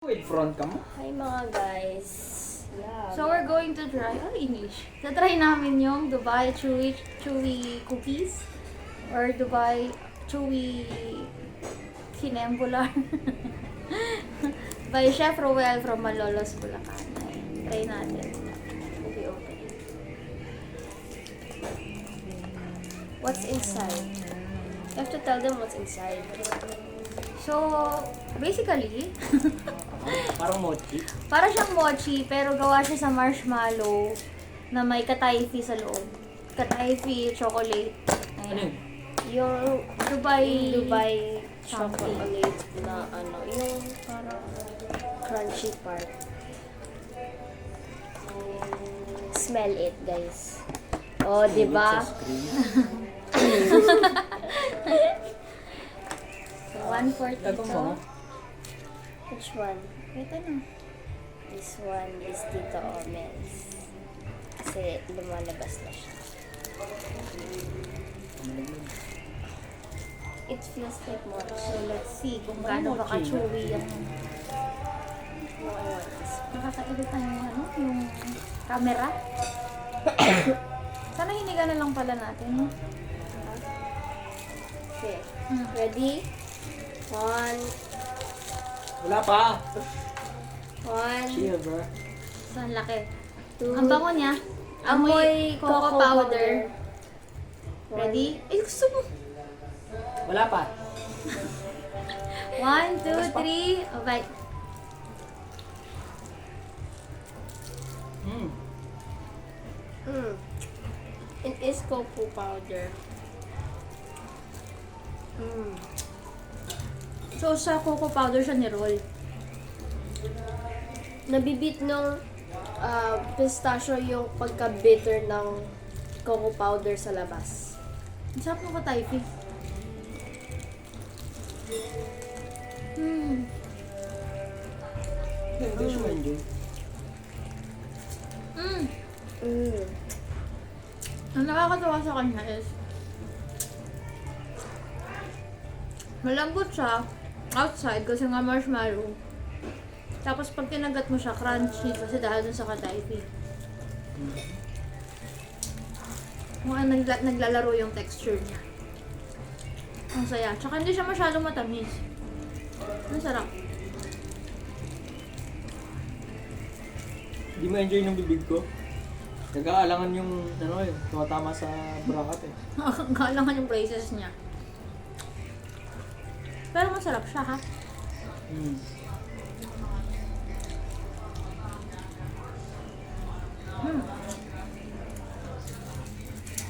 With front ka mo? Hi mga guys. So we're going to try, English. Tatry namin yung Dubai Chewy Cookies or Dubai Chewy Kinembular by Chef Roel from Malolos, Bulacan. Ayan, try natin. Okay, okay. What's inside? You have to tell them what's inside. So, basically, Parang mochi. para siyang mochi pero gawa siya sa marshmallow na may katayfi sa loob. Katayfi, chocolate. Ano yun? Yung Dubai Chocolate something. na yung parang crunchy part. Smell it, guys. Oh, di ba? Sa screen. So, 1/4 Tago ito. mo. Which one? Ito na. This one is Tito Omel's. Kasi lumalabas na siya. It feels like more. So, let's see kung gaano ba ka-chewy yung nakakairita yung camera. Sana hiniga na lang pala natin. Okay. Hmm. Ready? One. Wala pa. Chill, bro. So, ang laki. Two. Ang bango niya. Amoy cocoa powder. Ready? Eh, gusto mo. Wala pa. 1, 2, 3. Oh, bye. It is cocoa powder. So, sa cocoa powder siya ni-roll. Nabibit ng pistachio yung pagka-bitter ng cocoa powder sa labas. Ang sarap ng katayfi. Hindi siya ma-enjoy. Ang nakakatawa sa kanya is malambot siya outside kasi nga marshmallow. Tapos pag kinagat mo siya, crunchy kasi dahil dun sa katayfi. Mukhang naglalaro yung texture niya. Ang saya. Tsaka hindi siya masyadong matamis. Ang sarap. Hindi ma-enjoy ng bibig ko. Nag-aalangan yung, tumatama sa bracket eh. Galangan yung braces niya. Pero masarap siya, ha?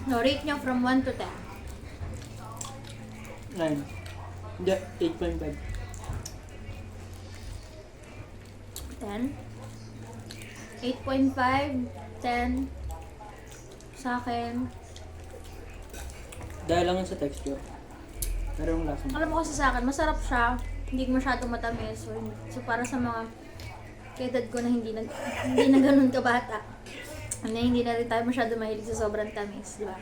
No, rate niyo from 1 to 10. 9. Hindi, 8.5. 10. 8.5. 10. Sa akin. Dahil lang yun sa texture. Pero yung lasa mo. Alam mo kasi sa akin, masarap siya. Hindi masyadong matamis. So para sa mga kaedad ko na hindi na ganun kabata. Na hindi na rin tayo masyado mahilig sa sobrang tamis, di ba?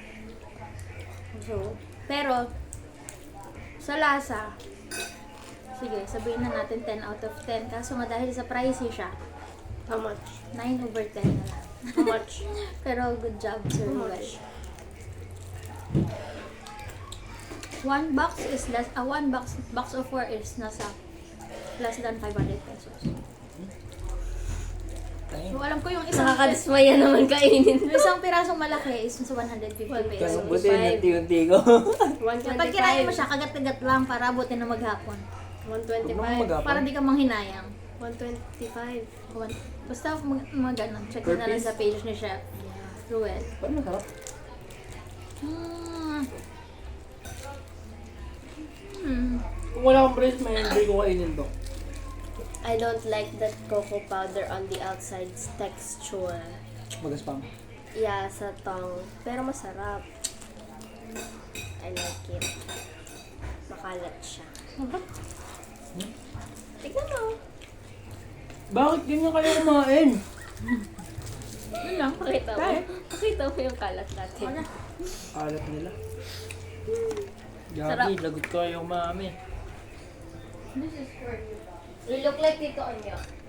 So, pero, sa lasa, sige, sabihin na natin 10 out of 10. Kaso nga dahil sa pricey siya, How much? 9/10 na lang. How much? Pero good job, Sir How Ruel. much? One box is less, box of 4 is nasa less than 500 pesos. So, alam ko yung isang Nakakadismaya naman kainin. yung isang pirasong malaki is nasa 150 Kaya pesos. buti unti-unti ko. Pag kinain mo siya, kagat-kagat lang para abutin na maghapon. 125. Mag-apon. Para di ka manghinayang. 125. Basta mga ganun. Check mo na lang sa page ni Chef Ruel. Paano masarap? Kung wala kang brace, may enjoy ko kainin to. I don't like that cocoa powder on the outside texture. Magaspang. Yeah, sa tongue. Pero masarap. I like it. Makalat siya. Tignan mo. Bakit ganyan kayo kumain? Yun lang. Pakita mo. Tay. Pakita mo yung kalat natin. Wala. Alat nila. Sarap. Gagi, lagot ko yung mami. This is for you. You look like Tito Onyo.